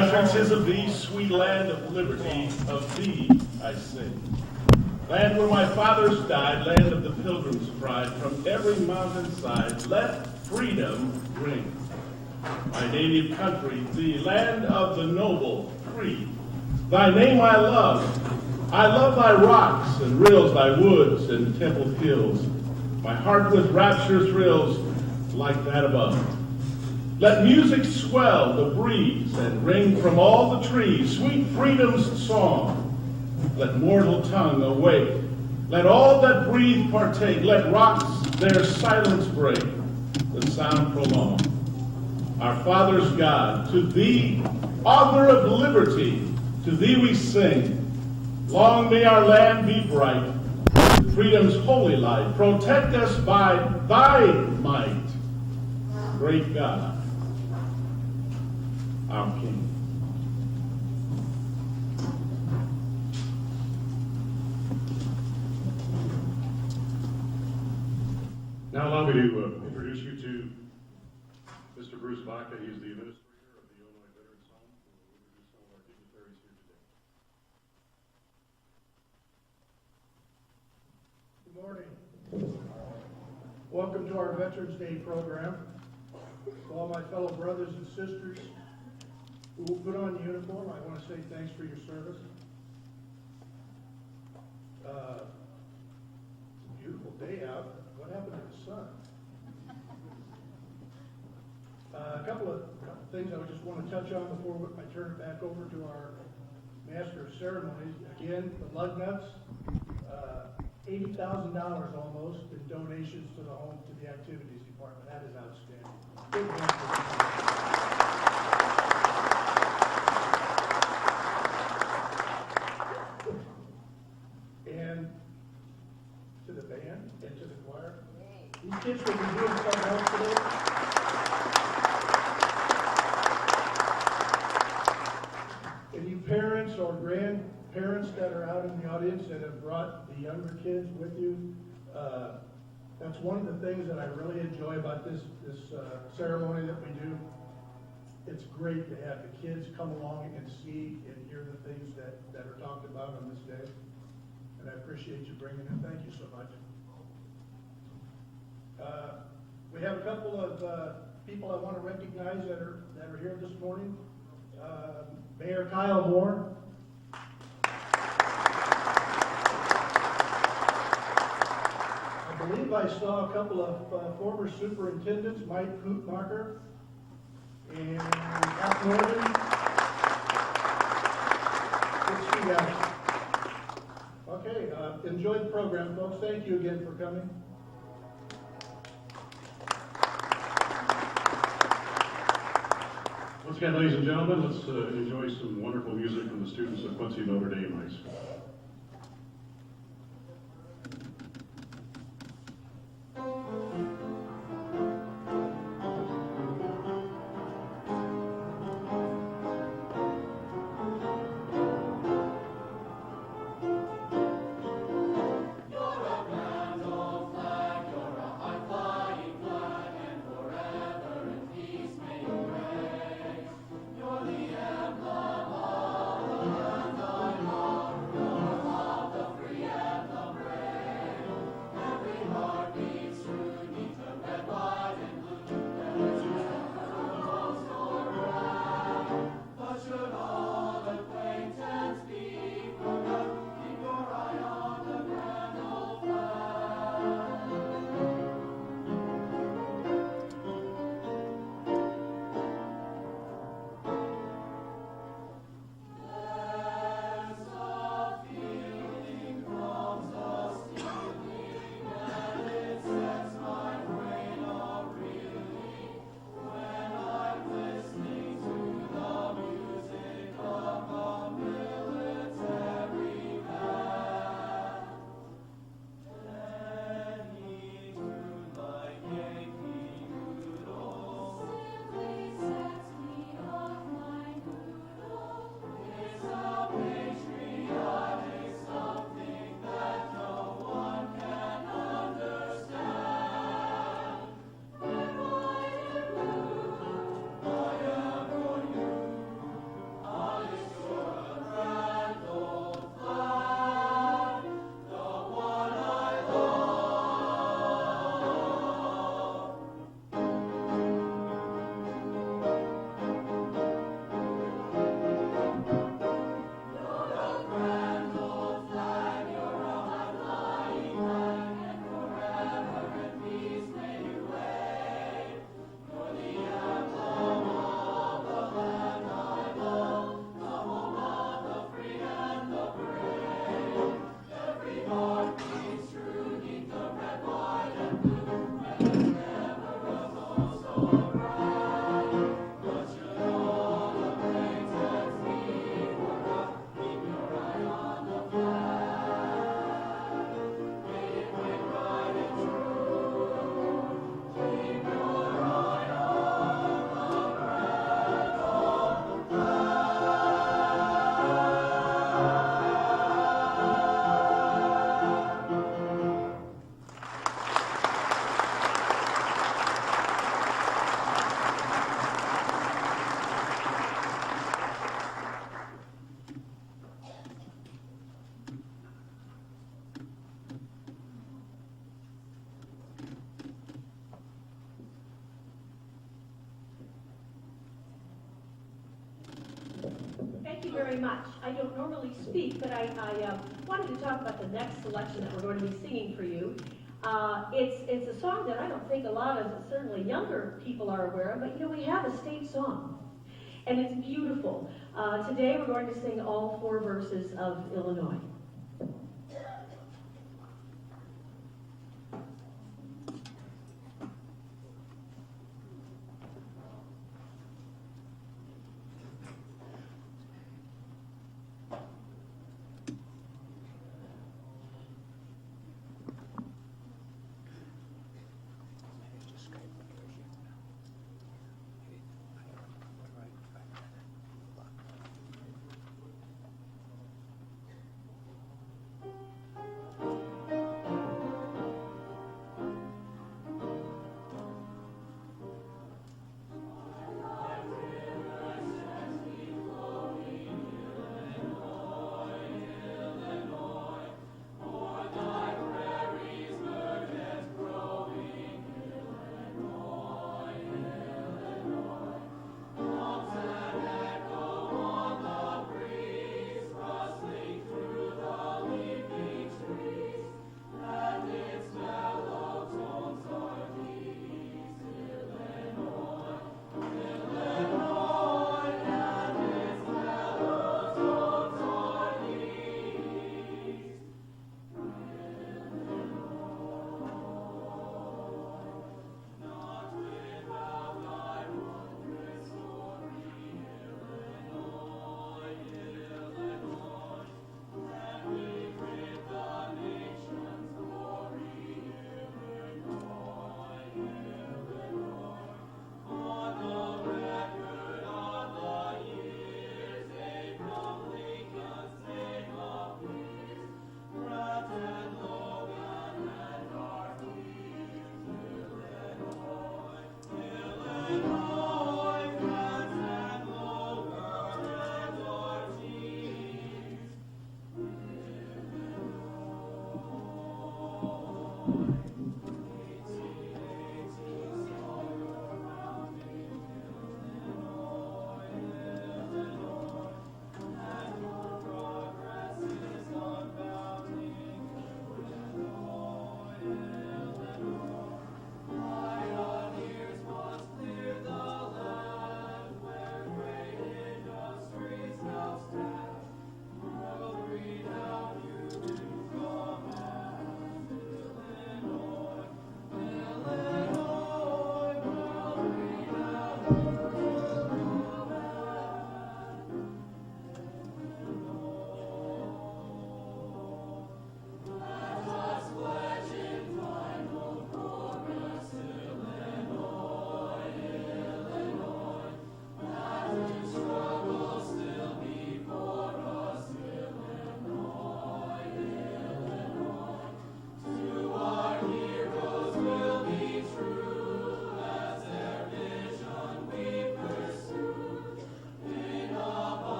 country 'tis of thee, sweet land of liberty, of thee I sing. Land where my fathers died, land of the pilgrim's pride, from every mountainside, let freedom ring. My native country, the land of the noble, free. Thy name I love. I love thy rocks and rills, thy woods and templed hills. My heart with rapture thrills like that above. Let music swell the breeze and ring from all the trees, sweet freedom's song. Let mortal tongue awake. Let all that breathe partake. Let rocks their silence break, the sound prolong. Our Father's God, to thee, author of liberty, to thee we sing. Long may our land be bright, with freedom's holy light. Protect us by thy might, great God, our King. Now allow me to introduce you to Mr. Bruce Vaca. He is the administrator of the Illinois Veterans Home, who will introduce some of our dignitaries here today. Good morning. Welcome to our Veterans Day program. To all my fellow brothers and sisters who will put on uniform, I want to say thanks for your service. Beautiful day out. What happened to the sun? A couple of things I just want to touch on before I turn it back over to our Master of Ceremonies. Again, the lug nuts, $80,000 almost in donations to the home, to the activities department. That is outstanding. Big hand for them. And to the band and to the choir. These kids will be doing something else today. And you parents or grandparents that are out in the audience that have brought the younger kids with you, that's one of the things that I really enjoy about this ceremony that we do. It's great to have the kids come along and see and hear the things that are talked about on this day. And I appreciate you bringing it. Thank you so much. We have a couple of people I want to recognize that are here this morning. Mayor Kyle Moore. I believe I saw a couple of former superintendents, Mike Kootmacher and Pat Norton. Good to see you guys. Okay, enjoy the program, folks. Thank you again for coming. Once again, ladies and gentlemen, let's enjoy some wonderful music from the students of Quincy Notre Dame High School. You're the emblem of the land I love. very much. I don't normally speak, but I wanted to talk about the next selection that we're going to be singing for you. It's a song that I don't think a lot of, certainly younger people are aware of, but you know, we have a state song, and it's beautiful. Today we're going to sing all 4 verses of Illinois.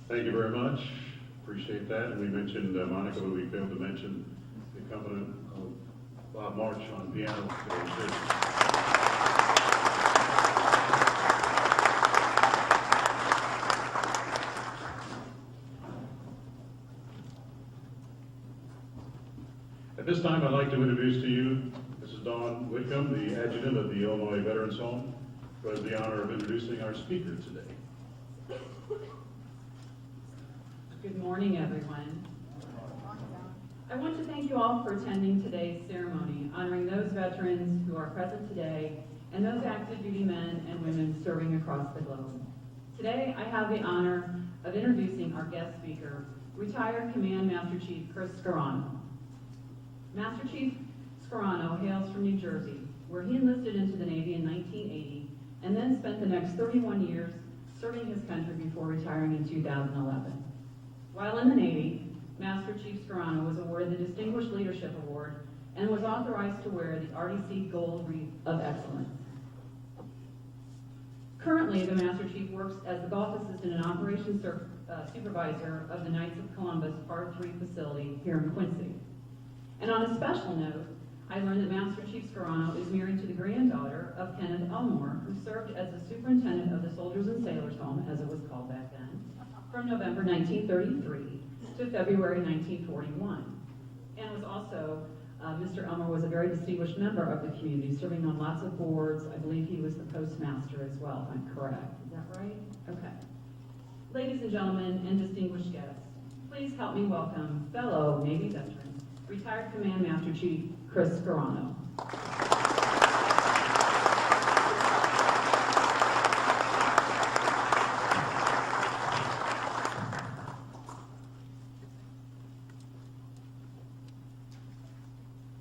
Thank you very much. Appreciate that. And we mentioned Monica, but we failed to mention the accompaniment of Bob March on piano. At this time, I'd like to introduce to you Mrs. Dawn Whitcomb, the adjutant of the Illinois Veterans Home, who has the honor of introducing our speaker today. Good morning, everyone. I want to thank you all for attending today's ceremony, honoring those veterans who are present today and those active duty men and women serving across the globe. Today, I have the honor of introducing our guest speaker, retired Command Master Chief Chris Scarano. Master Chief Scarano hails from New Jersey, where he enlisted into the Navy in 1980 and then spent the next 31 years serving his country before retiring in 2011. While in the Navy, Master Chief Scarano was awarded the Distinguished Leadership Award and was authorized to wear the RDC Gold Wreath of Excellence. Currently, the Master Chief works as the Golf Assistant and Operations Supervisor of the Knights of Columbus Part 3 facility here in Quincy. And on a special note, I learned that Master Chief Scarano is married to the granddaughter of Kenneth Elmore, who served as the superintendent of the Soldiers and Sailors Home, as it was called back then, from November 1933 to February 1941. And was also, Mr. Elmore was a very distinguished member of the community, serving on lots of boards. I believe he was the postmaster as well, if I'm correct. Is that right? Okay. Ladies and gentlemen, and distinguished guests, please help me welcome fellow Navy veteran, retired Command Master Chief Chris Scarano.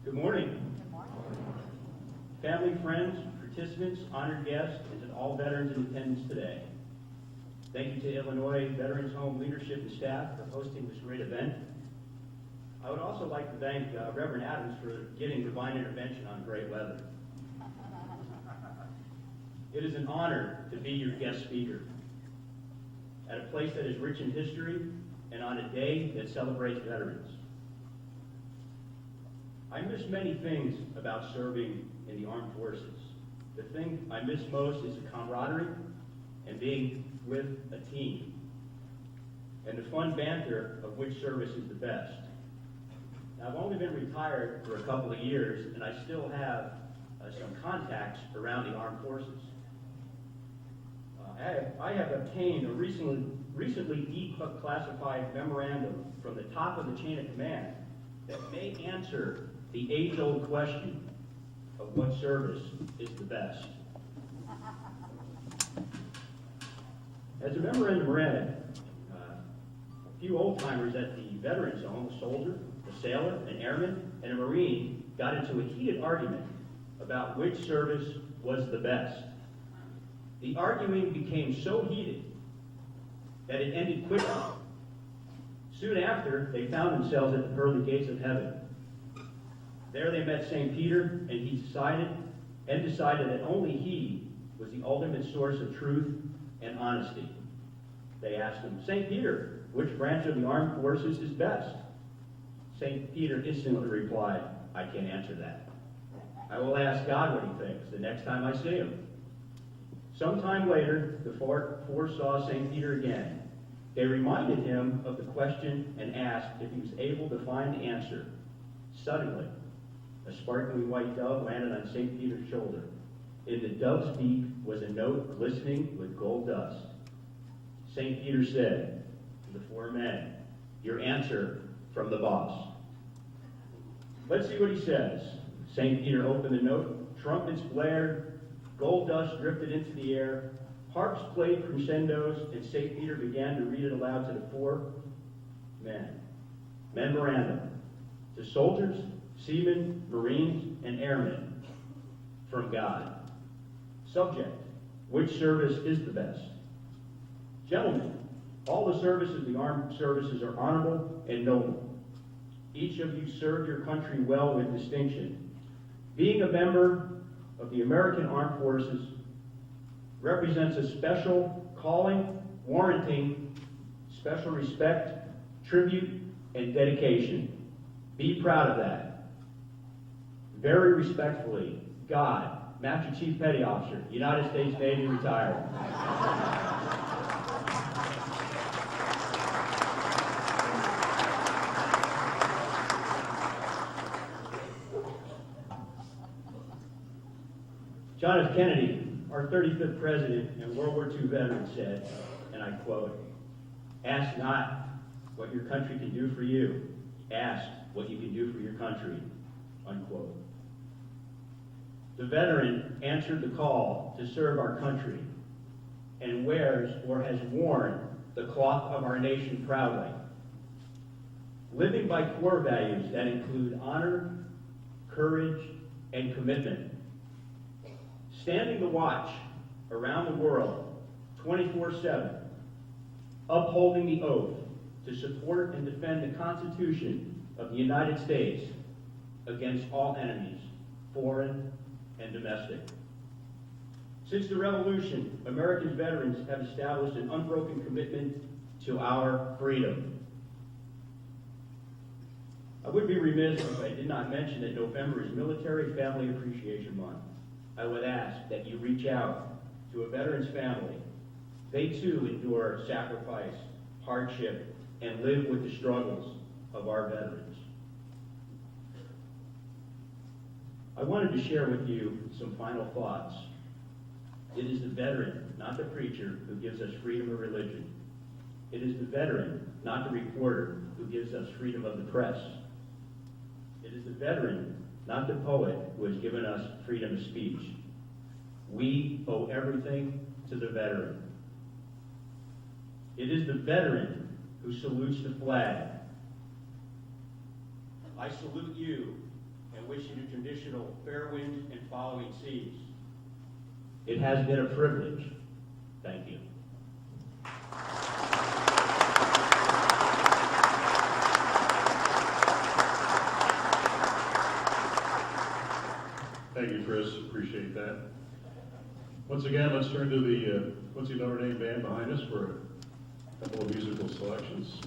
Good morning. Good morning. Family, friends, participants, honored guests, and to all veterans in attendance today. Thank you to Illinois Veterans Home leadership and staff for hosting this great event. I would also like to thank Reverend Adams for getting divine intervention on great weather. It is an honor to be your guest speaker at a place that is rich in history and on a day that celebrates veterans. I miss many things about serving in the armed forces. The thing I miss most is the camaraderie and being with a team, and the fun banter of which service is the best. Now, I've only been retired for a couple of years, and I still have some contacts around the armed forces. I have obtained a recently declassified memorandum from the top of the chain of command that may answer the age-old question of what service is the best. As the memorandum read, a few old-timers at the Veterans Home, a soldier, a sailor, an airman, and a Marine got into a heated argument about which service was the best. The arguing became so heated that it ended quickly. Soon after, they found themselves at the pearly gates of heaven. There they met St. Peter, and he decided that only he was the ultimate source of truth and honesty. They asked him, "St. Peter, which branch of the armed forces is best?" St. Peter instantly replied, "I can't answer that. I will ask God what he thinks the next time I see him." Sometime later, the four saw St. Peter again. They reminded him of the question and asked if he was able to find the answer. Suddenly, a sparkling white dove landed on St. Peter's shoulder. In the dove's beak was a note glistening with gold dust. St. Peter said to the four men, "Your answer from the boss." Let's see what he says. St. Peter opened the note, trumpets blared, gold dust drifted into the air, harps played crescendos, and St. Peter began to read it aloud to the four men. Memorandum: to soldiers, seamen, Marines, and airmen, from God. Subject: which service is the best? Gentlemen, all the services, the armed services, are honorable and noble. Each of you served your country well with distinction. Being a member of the American Armed Forces represents a special calling, warranting special respect, tribute, and dedication. Be proud of that. Very respectfully, God, Master Chief Petty Officer, United States Navy, retired. John F. Kennedy, our 35th president and World War II veteran, said, and I quote, "Ask not what your country can do for you. Ask what you can do for your country," unquote. The veteran answered the call to serve our country and wears or has worn the cloth of our nation proudly. living by core values that include honor, courage, and commitment, standing the watch around the world 24/7, upholding the oath to support and defend the Constitution of the United States against all enemies, foreign and domestic. Since the Revolution, American veterans have established an unbroken commitment to our freedom. I would be remiss if I did not mention that November is Military Family Appreciation Month. I would ask that you reach out to a veteran's family. They too endure sacrifice, hardship, and live with the struggles of our veterans. I wanted to share with you some final thoughts. It is the veteran, not the preacher, who gives us freedom of religion. It is the veteran, not the reporter, who gives us freedom of the press. It is the veteran, not the poet, who has given us freedom of speech. We owe everything to the veteran. It is the veteran who salutes the flag. I salute you and wish you the traditional fair winds and following seas. It has been a privilege. Thank you. Thank you, Chris. Appreciate that. Once again, let's turn to the Quincy Notre Dame band behind us for a couple of musical selections.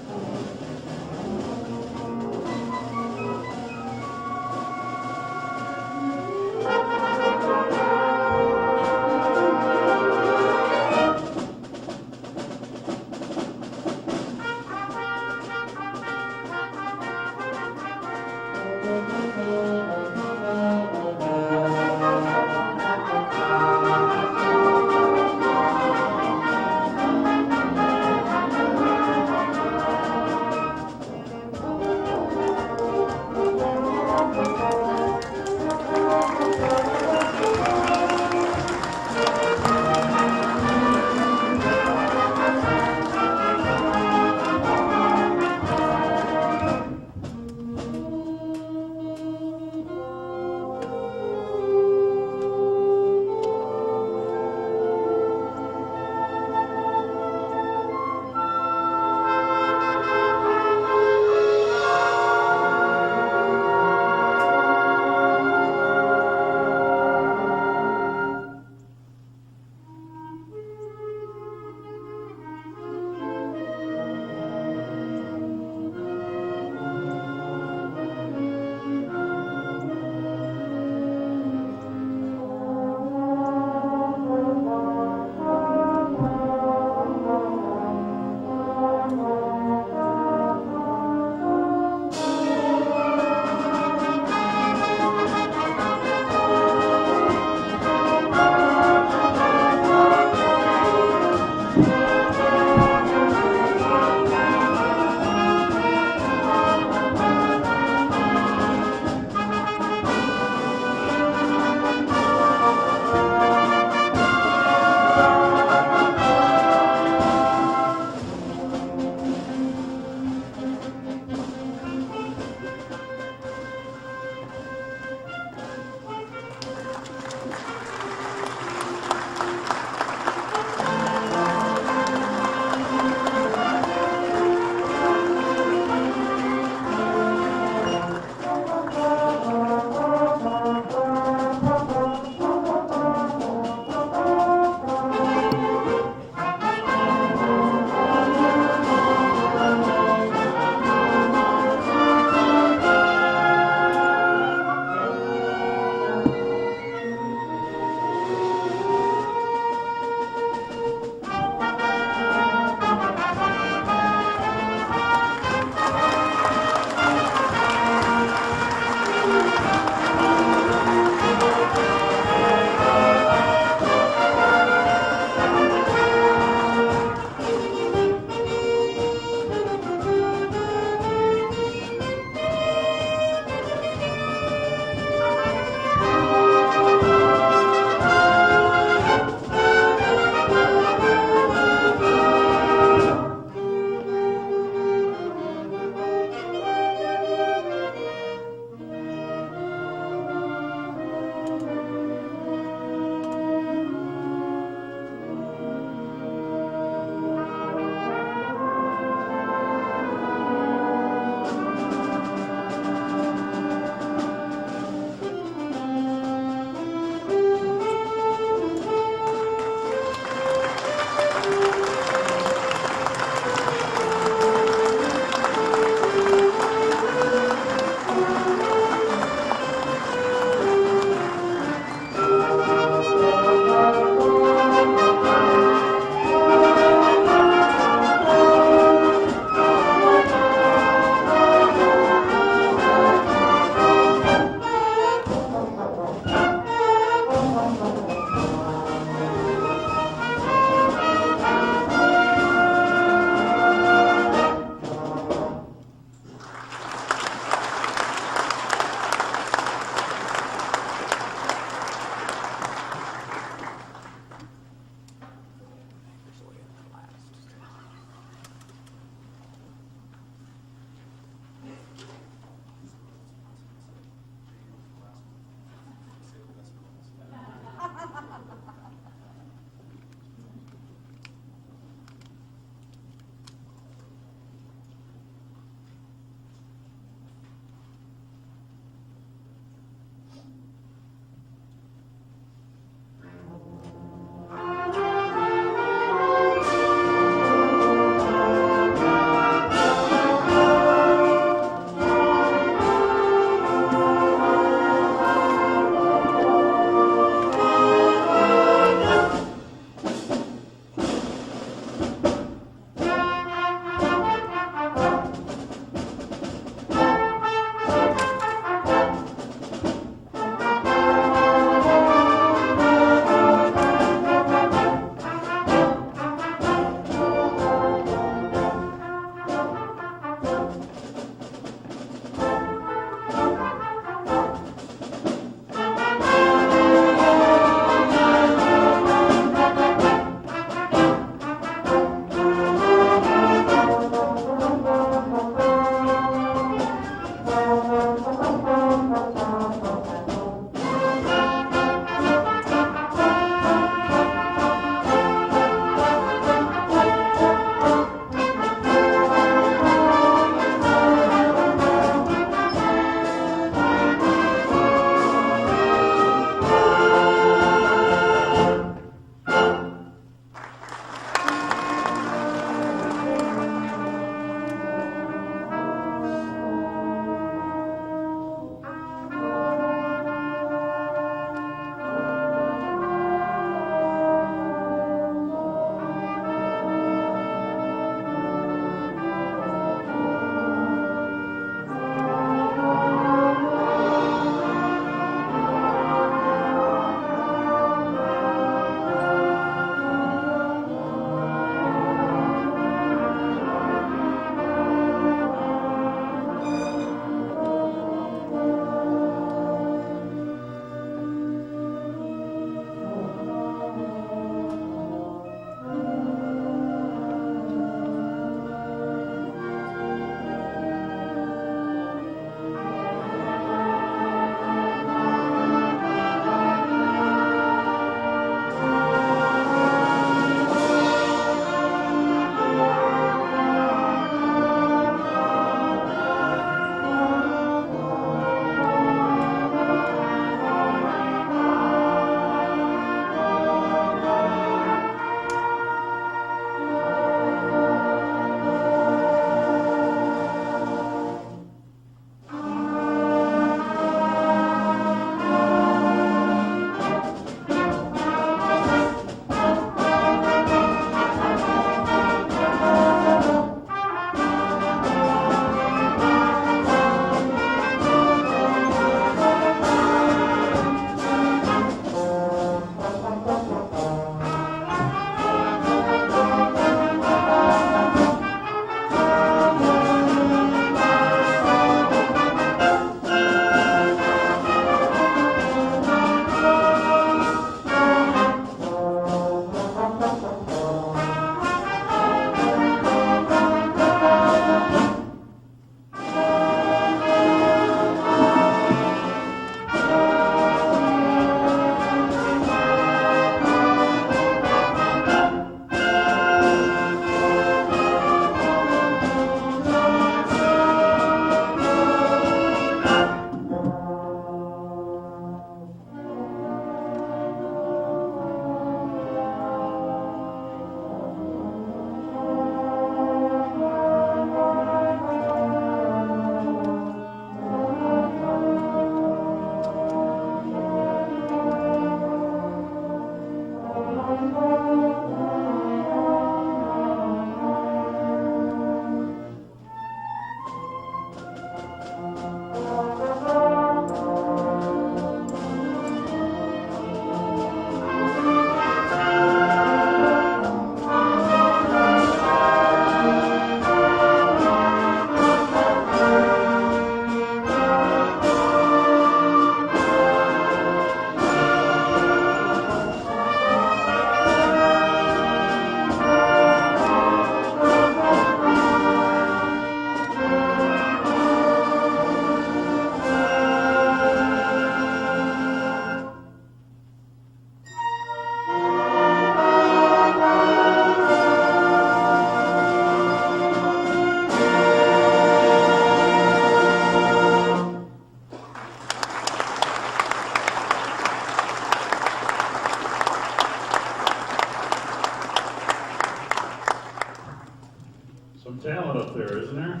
there, isn't there?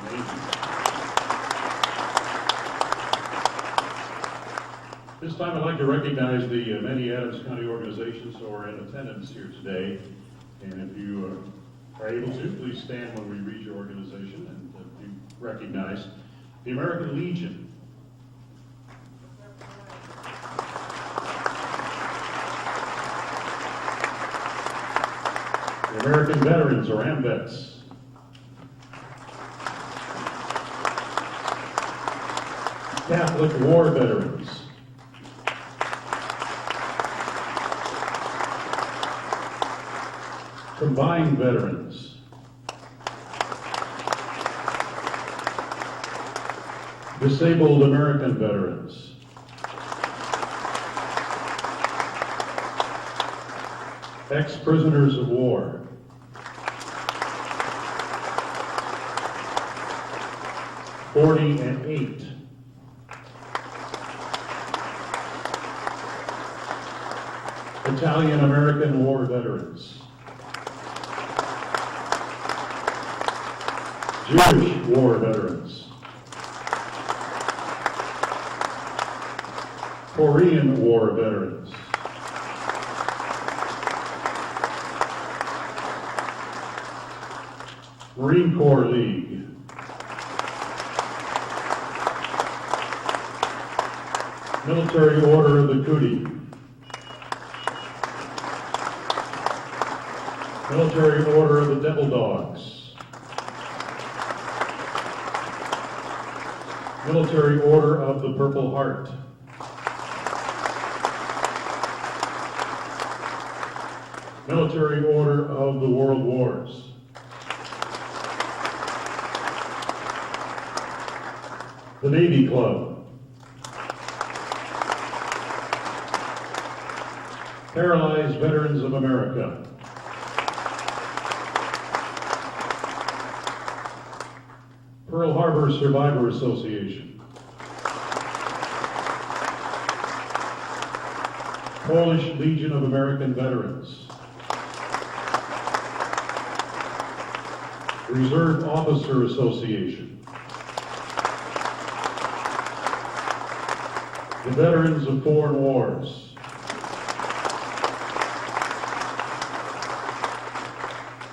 Amazing. This time I'd like to recognize the many Adams County organizations who are in attendance here today. And if you are able to, please stand when we read your organization and be recognized. The American Legion. The American Veterans, or AMVETS. Catholic War Veterans. Combined Veterans. Disabled American Veterans. Ex-prisoners of war. '40 and 8. Italian American War Veterans. Jewish War Veterans. Korean War Veterans. Marine Corps League. Military Order of the Cootie. Military Order of the Devil Dogs. Military Order of the Purple Heart. Military Order of the World Wars. The Navy Club. Paralyzed Veterans of America. Pearl Harbor Survivor Association. Polish Legion of American Veterans. Reserve Officer Association. The Veterans of Foreign Wars.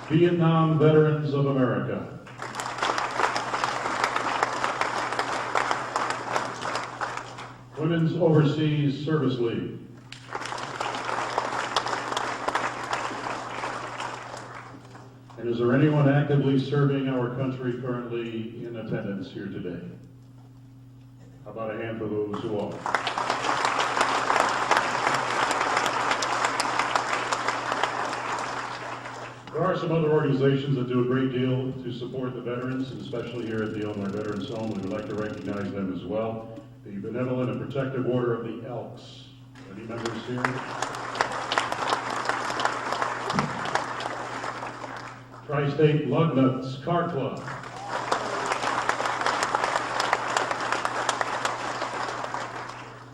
Vietnam Veterans of America. Women's Overseas Service League. And is there anyone actively serving our country currently in attendance here today? How about a hand for those who are? There are some other organizations that do a great deal to support the veterans, and especially here at the Illinois Veterans Home. We would like to recognize them as well. The Benevolent and Protective Order of the Elks. Any members here? Tri-State Lugnuts Car Club.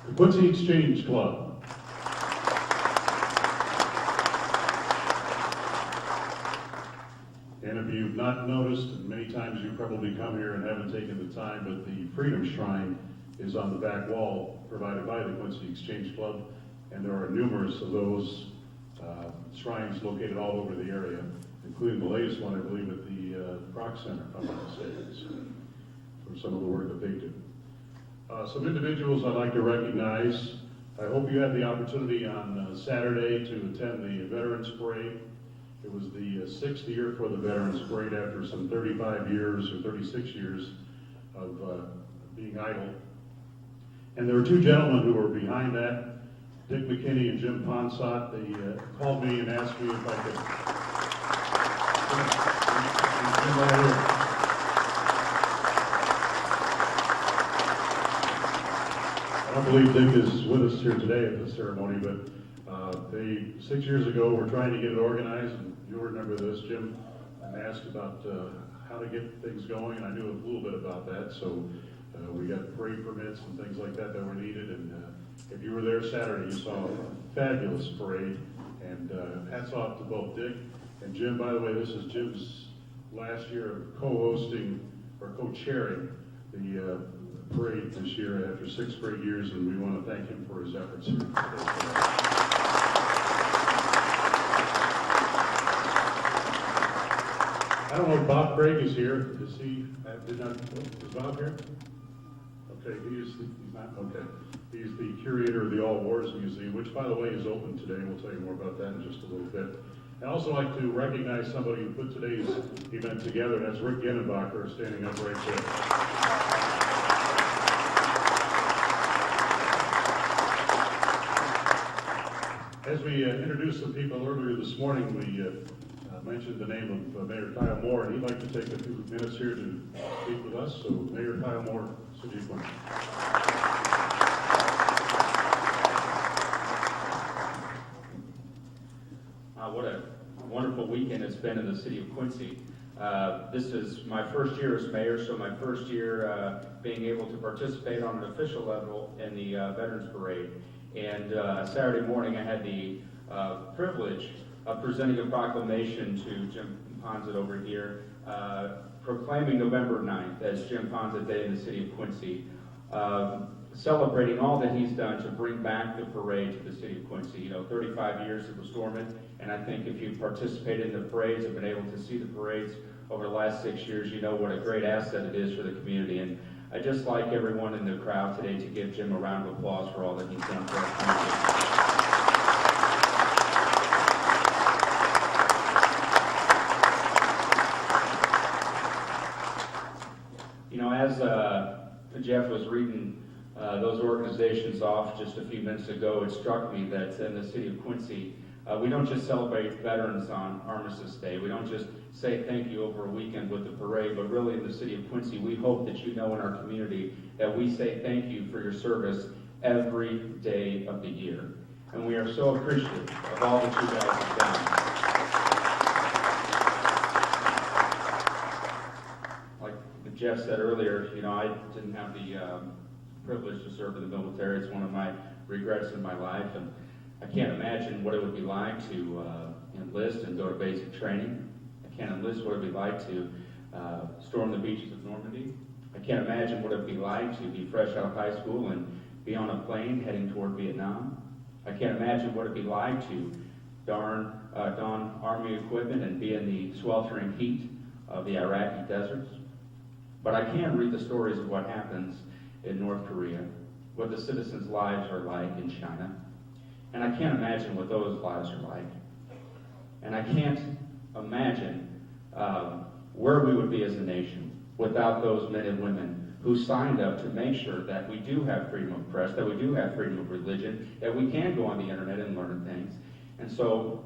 The Quincy Exchange Club. And if you've not noticed, and many times you probably come here and haven't taken the time, but the Freedom Shrine is on the back wall provided by the Quincy Exchange Club, and there are numerous of those shrines located all over the area, including the latest one, I believe, at the Kroc Center, if I'm not mistaken, for some of the work that they do. Some individuals I'd like to recognize. I hope you had the opportunity on Saturday to attend the Veterans Parade. It was the 6th year for the Veterans Parade after some 35 years or 36 years of being idle. And there were two gentlemen who were behind that, Dick McKinney and Jim Ponsot. They called me and asked me if I could. I don't believe Dick is with us here today at the ceremony, but they 6 years ago were trying to get it organized, and you'll remember this, Jim, and asked about how to get things going, and I knew a little bit about that, so we got parade permits and things like that that were needed, and if you were there Saturday, you saw a fabulous parade, and hats off to both Dick and Jim. By the way, this is Jim's last year of co-hosting or co-chairing the parade this year after 6 great years, and we want to thank him for his efforts here today. I don't know if Bob Craig is here. Is he? Is Bob here? Okay, he's not, okay. He's the curator of the All Wars Museum, which, by the way, is open today, and we'll tell you more about that in just a little bit. I'd also like to recognize somebody who put today's event together, and that's Rick Genenbacher, standing up right there. As we introduced some people earlier this morning, we mentioned the name of Mayor Kyle Moore, and he'd like to take a few minutes here to speak with us. So, Mayor Kyle Moore, City of Quincy. What a wonderful weekend it's been in the city of Quincy. This is my first year as mayor, so my first year being able to participate on an official level in the Veterans Parade. And Saturday morning I had the privilege of presenting a proclamation to Jim Ponzett over here, proclaiming November 9th as Jim Ponzett Day in the city of Quincy, celebrating all that he's done to bring back the parade to the city of Quincy. You know, 35 years it was dormant, and I think if you've participated in the parades and been able to see the parades over the last 6 years, you know what a great asset it is for the community. And I'd just like everyone in the crowd today to give Jim a round of applause for all that he's done for our community. You know, as Jeff was reading those organizations off just a few minutes ago, it struck me that in the city of Quincy, we don't just celebrate veterans on Armistice Day. We don't just say thank you over a weekend with the parade, but really in the city of Quincy, we hope that you know in our community that we say thank you for your service every day of the year. And we are so appreciative of all that you guys have done. Like Jeff said earlier, you know, I didn't have the privilege to serve in the military. It's one of my regrets in my life, and I can't imagine what it would be like to enlist and go to basic training. I can't enlist what it would be like to storm the beaches of Normandy. I can't imagine what it would be like to be fresh out of high school and be on a plane heading toward Vietnam. I can't imagine what it would be like to don Army equipment and be in the sweltering heat of the Iraqi deserts. But I can read the stories of what happens in North Korea, what the citizens' lives are like in China. And I can't imagine what those lives are like. And I can't imagine where we would be as a nation without those men and women who signed up to make sure that we do have freedom of press, that we do have freedom of religion, that we can go on the internet and learn things. And so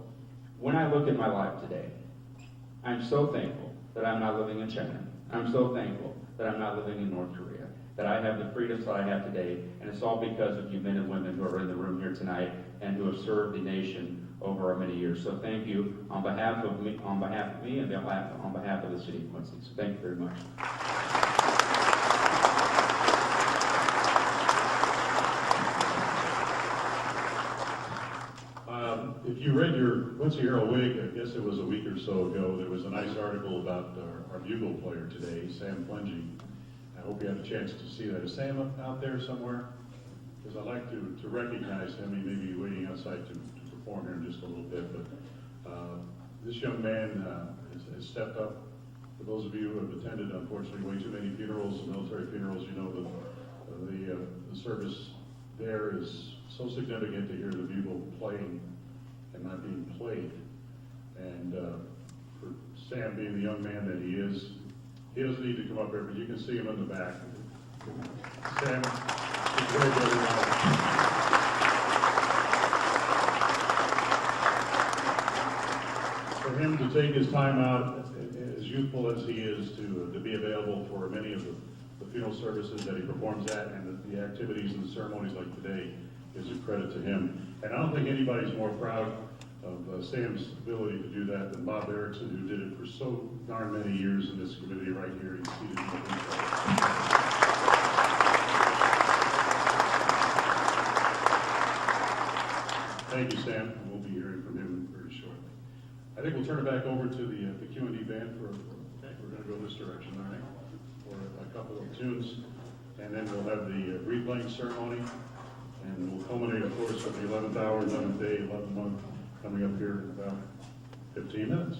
when I look at my life today, I'm so thankful that I'm not living in China. I'm so thankful that I'm not living in North Korea, that I have the freedoms that I have today, and it's all because of you men and women who are in the room here tonight and who have served the nation over many years. So thank you on behalf of me, and on behalf of the city of Quincy. So thank you very much. If you read your Quincy Herald Whig, I guess it was a week or so ago, there was a nice article about our bugle player today, Sam Plengy. I hope you had a chance to see that. Is Sam out there somewhere? Because I'd like to recognize him. He may be waiting outside to perform here in just a little bit. But this young man has stepped up. For those of you who have attended, unfortunately, way too many funerals, military funerals, you know the service there is so significant to hear the bugle playing and not being played. And for Sam being the young man that he is, he doesn't need to come up here, but you can see him in the back. Sam, it's very good. For him to take his time out, as youthful as he is, to be available for many of the funeral services that he performs at and the activities and the ceremonies like today is a credit to him. And I don't think anybody's more proud of Sam's ability to do that than Bob Erickson, who did it for so darn many years in this committee right here. He's seated in the Thank you, Sam. We'll be hearing from him very shortly. I think we'll turn it back over to the Q&D band for we're gonna go this direction, all right? For a couple of tunes, and then we'll have the replaying ceremony, and we'll culminate, of course, with the 11th hour, 11th day, 11th month, coming up here in about 15 minutes.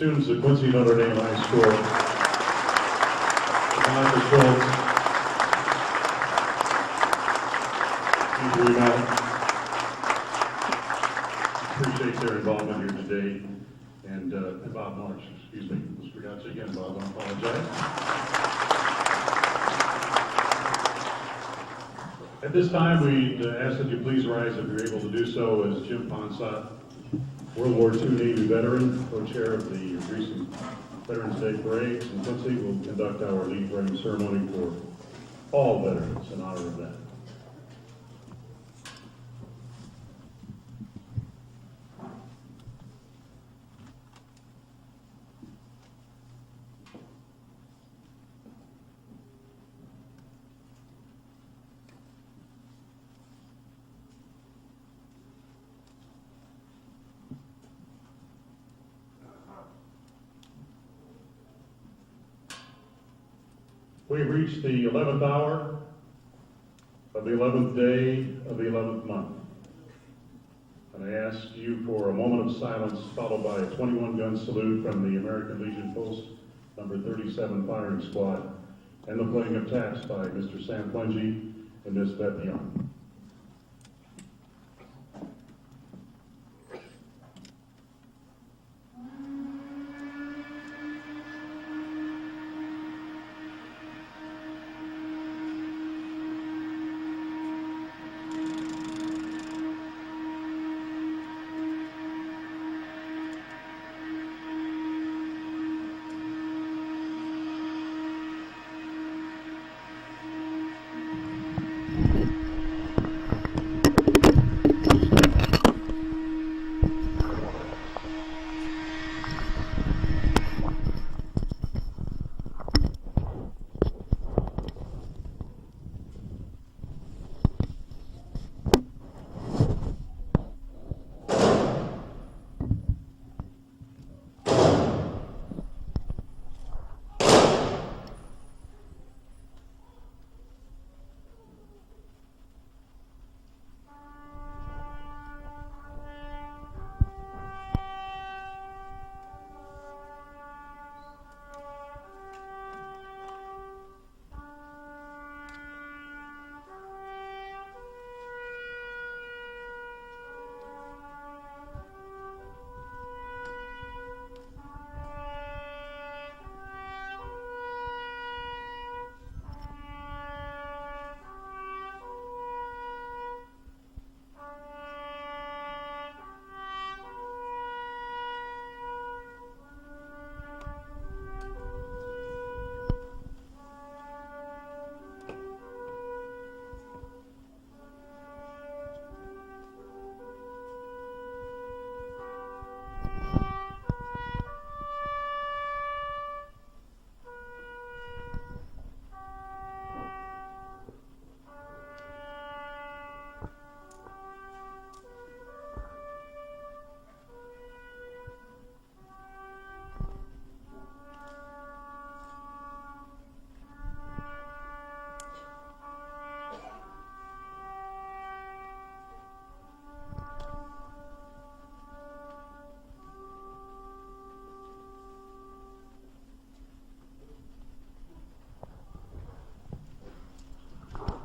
students at Quincy Notre Dame High School, Monica Schultz, Steve Reno. Appreciate their involvement here today. And Bob Marsh, excuse me, was forgot you again, Bob, I apologize. At this time, we ask that you please rise if you're able to do so as Jim Ponsot, World War II Navy veteran, co-chair of the recent Veterans Day Parade in Quincy, will conduct our lead wearing ceremony for all veterans in honor of that. We've reached the 11th hour of the 11th day of the 11th month. And I ask you for a moment of silence, followed by a 21-gun salute from the American Legion Post number 37 Firing Squad, and the playing of taps by Mr. Sam Plungy and Miss Beth Young.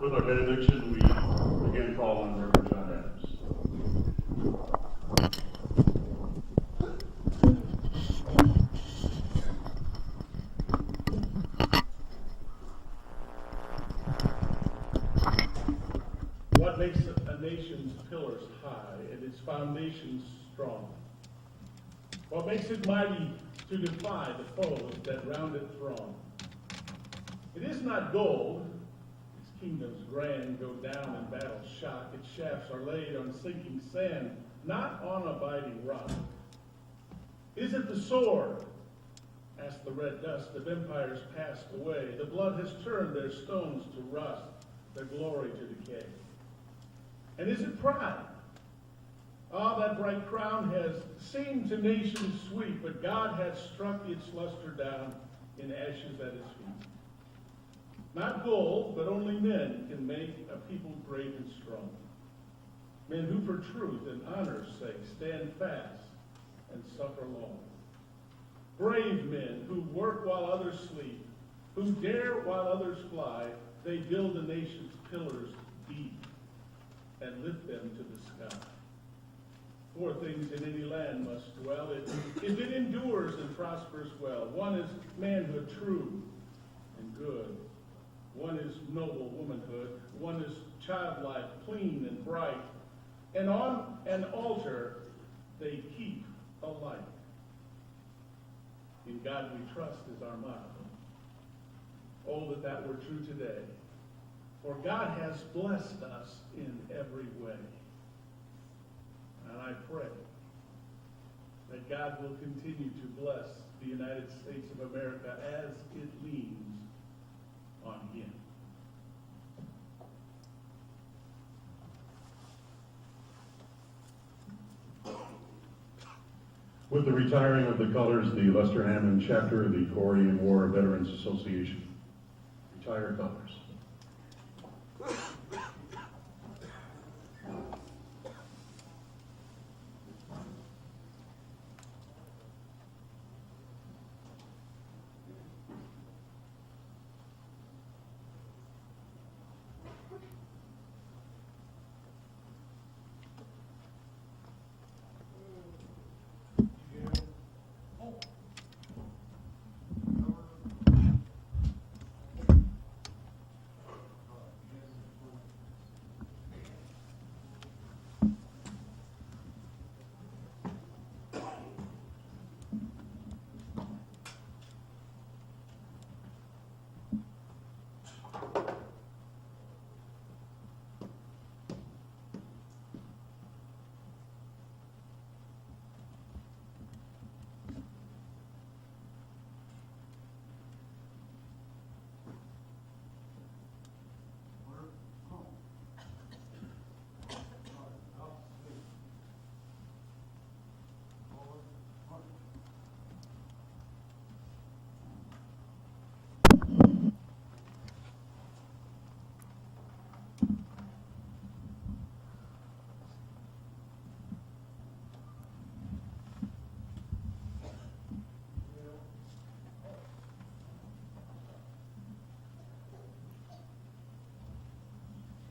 With our benediction, we again call on Reverend John Adams. What makes a nation's pillars high and its foundations strong? What makes it mighty to defy the foes that round it throng? It is not gold. Kingdoms grand go down in battle shock. Its shafts are laid on sinking sand, not on abiding rock. Is it the sword? Ask the red dust of empires passed away. The blood has turned their stones to rust, their glory to decay. And is it pride? Ah, that bright crown has seemed to nations sweet, but God hath struck its luster down in ashes at its feet. Not gold, but only men can make a people great and strong. Men who for truth and honor's sake stand fast and suffer long. Brave men who work while others sleep, who dare while others fly, they build a nation's pillars deep and lift them to the sky. Four things in any land must dwell. If it endures and prospers well. One is manhood true and good. One is noble womanhood. One is childlike, clean and bright. And on an altar they keep a light. In God we trust is our motto. Oh, that were true today. For God has blessed us in every way. And I pray that God will continue to bless the United States of America as it leans on Him. With the retiring of the colors, the Lester Hammond chapter of the Korean War Veterans Association. Retire colors.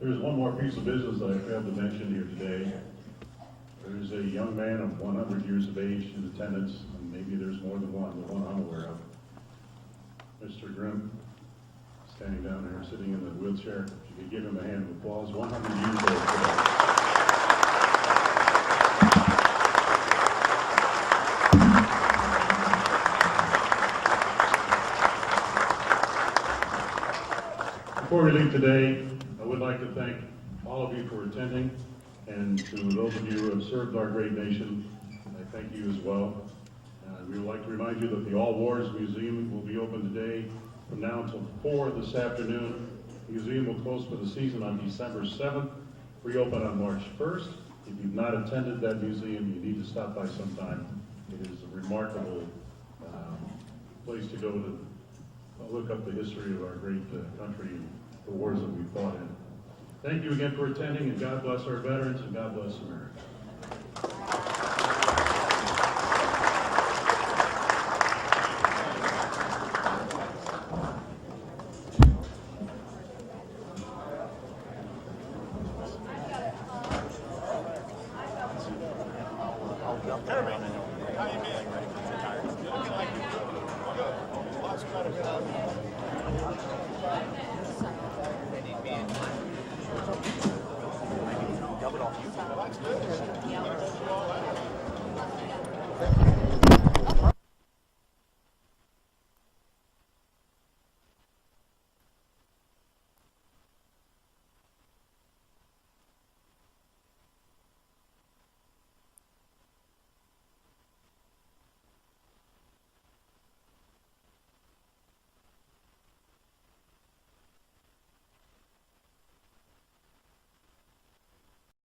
There's one more piece of business that I failed to mention here today. There's a young man of 100 years of age in attendance, and maybe there's more than one, the one I'm aware of. Mr. Grimm, standing down there, sitting in the wheelchair. If you could give him a hand of applause, 100 years old today. Before we leave today, I would like to thank all of you for attending, and to those of you who have served our great nation, I thank you as well. We would like to remind you that the All Wars Museum will be open today from now until 4 this afternoon. The museum will close for the season on December 7th, reopen on March 1st. If you've not attended that museum, you need to stop by sometime. It is a remarkable place to go to look up the history of our great country and the wars that we fought in. Thank you again for attending, and God bless our veterans, and God bless America. How you been? Ready for the tires? Looking like you. Good. Lost quite a bit.